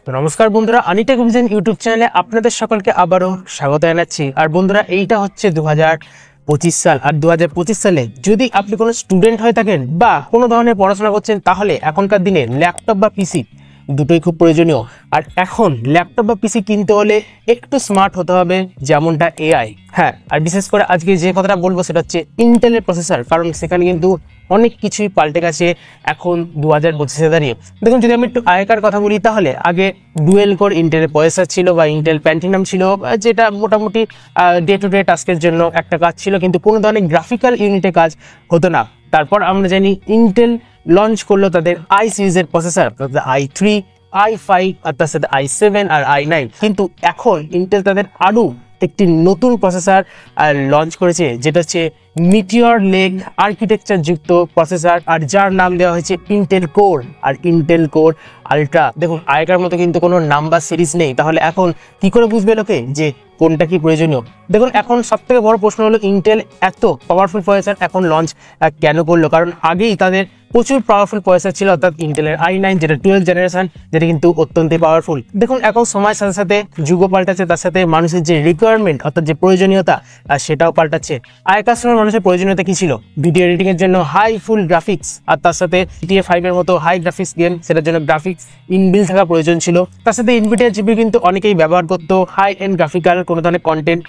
তো নমস্কার বন্ধুরা, আনিটেক ভিশন ইউটিউব চ্যানেলে আপনাদের সকলকে আবারও স্বাগত জানাচ্ছি। আর বন্ধুরা, এইটা হচ্ছে 2025 সাল। আর 2025 সালে যদি আপনি কোনো স্টুডেন্ট হয়ে থাকেন বা কোনো ধরনের পড়াশোনা করছেন, তাহলে এখনকার দিনে ল্যাপটপ বা পিসি দুটোই খুব প্রয়োজনীয়। আর এখন ল্যাপটপ বা পিসি কিনতে হলে একটু স্মার্ট হতে হবে, যেমনটা এআই। হ্যাঁ, আর বিশেষ করে আজকে যে কথাটা বলবো সেটা হচ্ছে ইন্টেলের প্রসেসর, কারণ সেখানে কিন্তু অনেক কিছুই পাল্টে গেছে এখন 2025-এ দাঁড়িয়ে। দেখুন, যদি আমি একটু আগেকার কথা বলি, তাহলে আগে ডুয়েল কোর ইন্টেলের প্রসেসর ছিল বা ইন্টেল প্যান্টিনাম ছিল, যেটা মোটামুটি ডে টু ডে টাস্কের জন্য একটা কাজ ছিল, কিন্তু কোনো ধরনের গ্রাফিক্যাল ইউনিটে কাজ হতো না। তারপর আমরা জানি ইন্টেল লঞ্চ করলো তাদের আই সিরিজের প্রসেসর, i3, i5, আর তার সাথে i7 আর i9। কিন্তু এখন ইন্টেল তাদের আরও একটি নতুন প্রসেসর লঞ্চ করেছে, যেটা হচ্ছে মিটিওর লেক আর্কিটেকচার যুক্ত প্রসেসর, আর যার নাম দেওয়া হয়েছে ইন্টেল কোর আর ইন্টেল কোর আলট্রা। দেখুন, আগেকার মতো কিন্তু কোনো নাম্বার সিরিজ নেই, তাহলে এখন কি করে বুঝবে লোকে যে কোনটা কি প্রয়োজনীয়? দেখুন, এখন সব থেকে বড় প্রশ্ন হলো ইন্টেল এত পাওয়ারফুল প্রসেসর এখন লঞ্চ কেন করলো? কারণ আগেই তাদের প্রচুর পাওয়ারফুল প্রসেসর ছিল, অর্থাৎ ইন্টেলের i9, যেটা 12th জেনারেশন, যেটা কিন্তু অত্যন্ত পাওয়ারফুল। দেখুন, এখন সময়ের সাথে সাথে যুগও পাল্টাচ্ছে, তার সাথে মানুষের যে রিকোয়ারমেন্ট অর্থাৎ যে প্রয়োজনীয়তা সেটাও পাল্টাচ্ছে। আগেকার সময় মানুষের প্রয়োজনীয়তা কি ছিল? ভিডিও এডিটিং এর জন্য হাই ফুল গ্রাফিক্স, আর তার সাথে GTA 5 এর মতো হাই গ্রাফিক্স গেম, সেটার জন্য গ্রাফিক্স ইনবিল্ড থাকা প্রয়োজন ছিল। তার সাথে NVIDIA জিপি কিন্তু অনেকেই ব্যবহার করতো হাই এন্ড গ্রাফিক্যাল কোনো ধরনের কন্টেন্ট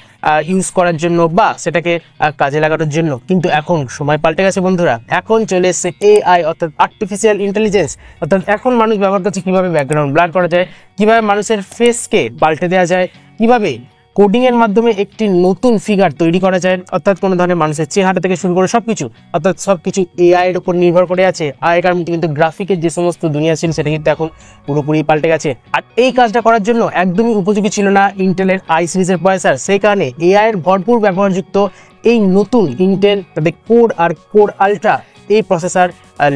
ইউজ করার জন্য বা সেটাকে কাজে লাগানোর জন্য। কিন্তু এখন সময় পাল্টে গেছে বন্ধুরা, এখন চলে এসেছে AI অর্থাৎ আর্টিফিশিয়াল ইন্টেলিজেন্স। অর্থাৎ এখন মানুষ ব্যবহার করছে কিভাবে ব্যাকগ্রাউন্ড ব্লার করা যায়, কিভাবে মানুষের ফেসকে পাল্টে দেওয়া যায়, কিভাবে কোডিং এর মাধ্যমে একটি নতুন ফিগার তৈরি করা যায়। অর্থাৎ কোনো ধরনের মানুষের চেহারা থেকে শুরু করে সবকিছু, অর্থাৎ সবকিছু AI এর উপর নির্ভর করে আছে। আগেকার মধ্যে কিন্তু গ্রাফিকের যে সমস্ত দুনিয়া ছিল, সেটা কিন্তু এখন পুরোপুরি পাল্টে গেছে। আর এই কাজটা করার জন্য একদমই উপযোগী ছিল না ইন্টেলের আই সিরিজের প্রসেসর। সেই কারণে AI এর ভরপুর ব্যবহারযুক্ত এই নতুন ইন্টেল তাদের কোর আর কোর আলট্রা এই প্রসেসর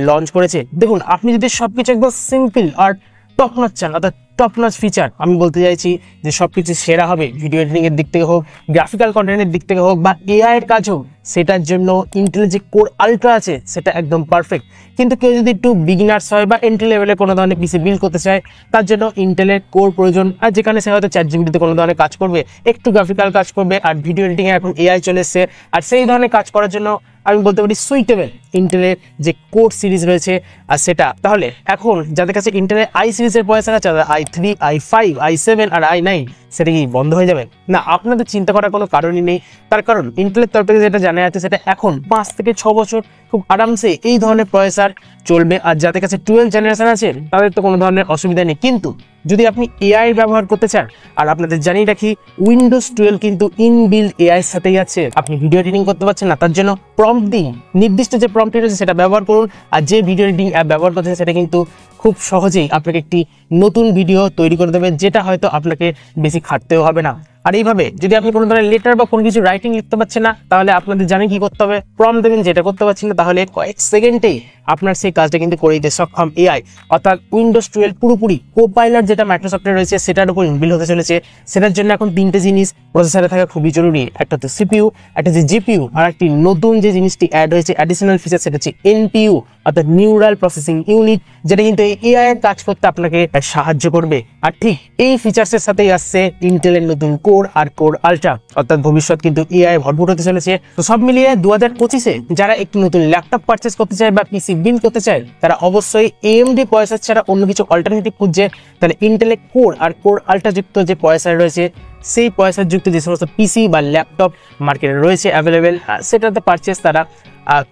লঞ্চ করেছে। দেখুন, আপনি যদি সবকিছু একদম সিম্পল আর টপ নচ চান, অর্থাৎ টপ নচ ফিচার, আমি বলতে চাইছি যে সবকিছু সেরা হবে, ভিডিও এডিটিং এর দিক থেকে হোক, গ্রাফিক্যাল কন্টেন্টের দিক থেকে হোক, বা AI এর কাজ হোক, সেটার জন্য ইন্টেলের যে কোর আলট্রা আছে সেটা একদম পারফেক্ট। কিন্তু কেউ যদি একটু বিগিনার্স হয় বা এন্ট্রি লেভেলে কোনো ধরনের পিসি বিল্ড করতে চায়, তার জন্য ইন্টেলের কোর প্রয়োজন। আর যেখানে সে হয়তো ChatGPT-তে কোনো ধরনের কাজ করবে, একটু গ্রাফিক্যাল কাজ করবে, আর ভিডিও এডিটিং এ এখন AI চলে এসছে, আর সেই ধরনের কাজ করার জন্য আমি বলতে পারি সুইটেবল ইন্টেলের যে কোর সিরিজ রয়েছে আর সেটা। তাহলে এখন যাদের কাছে ইন্টেলের আই সিরিজের প্রসেসর আছে, i3, i5, i7 আর i9, সেটা কি বন্ধ হয়ে যাবে? না, আপনাদের চিন্তা করার কোনো কারণই নেই। তার কারণ ইন্টেলের তরফ থেকে যেটা জানা যাচ্ছে, সেটা এখন 5 থেকে 6 বছর খুব আরামসে এই ধরনের প্রসেসর চলবে। আর যাদের কাছে 12th জেনারেশন আছে, তাদের তো কোনো ধরনের অসুবিধা নেই। কিন্তু যদি আপনি AI ব্যবহার করতে চান, আর আপনাদের জানিয়ে রাখি উইন্ডোজ 12 কিন্তু ইনবিল্ড AI এর সাথেই আছে। আপনি ভিডিও এডিটিং করতে পারছেন না, তার জন্য প্রম্পট দিন, নির্দিষ্ট যে প্রম্পট রয়েছে সেটা ব্যবহার করুন। আর যে ভিডিও এডিটিং অ্যাপ ব্যবহার করছেন, সেটা কিন্তু খুব সহজেই আপনাকে একটি নতুন ভিডিও তৈরি করে দেবে, যেটা হয়তো আপনাকে বেশি খাটতেও হবে না। আর এইভাবে যদি আপনি কোনো ধরনের লেটার বা কোনো কিছু রাইটিং লিখতে পারছেন না, তাহলে আপনাদের জানেন কি করতে হবে? প্রম্পট দেবেন, যেটা করতে পারছেন না, তাহলে কয়েক সেকেন্ডেই আপনার সেই কাজটা কিন্তু করে দিতে সক্ষম AI। অর্থাৎ উইন্ডোজ 12 পুরোপুরি কোপাইলট যেটা মাইক্রোসফটের রয়েছে, সেটার উপর ইনবিল্ড হতে চলেছে। সেটার জন্য এখন 3টে জিনিস প্রসেসরে থাকা খুবই জরুরি। একটা হচ্ছে CPU, একটা হচ্ছে GPU, আর একটি নতুন যে জিনিসটি অ্যাড হয়েছে অ্যাডিশনাল ফিচার, সেটা হচ্ছে NPU অর্থাৎ নিউরাল প্রসেসিং ইউনিট, যেটা কিন্তু AI এর কাজ করতে আপনাকে সাহায্য করবে। আর ঠিক এই ফিচার্সের সাথেই আসছে ইন্টেলের নতুন কোর আর কোর আলট্রা। অর্থাৎ ভবিষ্যৎ কিন্তু AI ভরপুর হতে চলেছে। তো সব মিলিয়ে 2025-এ যারা একটি নতুন ল্যাপটপ পারচেস করতে চায় বা পিসি বিল্ড করতে চায়, তারা অবশ্যই AMD প্রসেসর ছাড়া অন্য কিছু অল্টারনেটিভ খুঁজছে। তাহলে ইন্টেলের কোর আর কোর আলট্রা যুক্ত যে প্রসেসর রয়েছে, সেই প্রসেসর যুক্ত যে সমস্ত পিসি বা ল্যাপটপ মার্কেটে রয়েছে অ্যাভেলেবেল, সেটাতে পারচেস তারা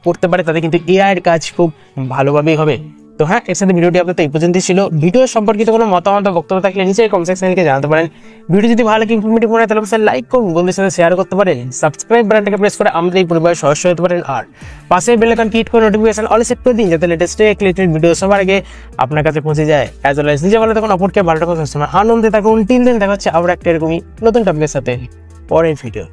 করতে পারে। তাদের কিন্তু AI এর কাজ খুব ভালোভাবেই হবে। তো হ্যাঁ, এর সাথে ভিডিওটি আপনাদের এই পর্যন্তই ছিল। ভিডিও সম্পর্কিত কোনো মতামত বা বক্তব্য থাকলে নিচে কমেন্ট সেকশনে জানাতে পারেন। ভিডিও যদি ভালো লাগে, ইনফরমেটিভ মনে হয়, তাহলে অবশ্যই লাইক করুন, বন্ধুদের সাথে শেয়ার করতে পারেন, সাবস্ক্রাইব বাটনটাকে প্রেস করে আমাদের এই পরিবারের সদস্য হতে পারেন, আর পাশে বেল আইকন ক্লিক করে নোটিফিকেশন অল সেট করে দিন, যাতে লেটেস্ট ভিডিও সবার আগে আপনার কাছে পৌঁছে যায়। অ্যাজ ওয়েল এজ নিজে ভালো থাকুন, অপরকে ভালো রাখুন, সবসময় আনন্দে থাকুন। টিল দেন দেখা হচ্ছে আবার একটা এরকমই নতুন টপিকের সাথে পরের ভিডিও।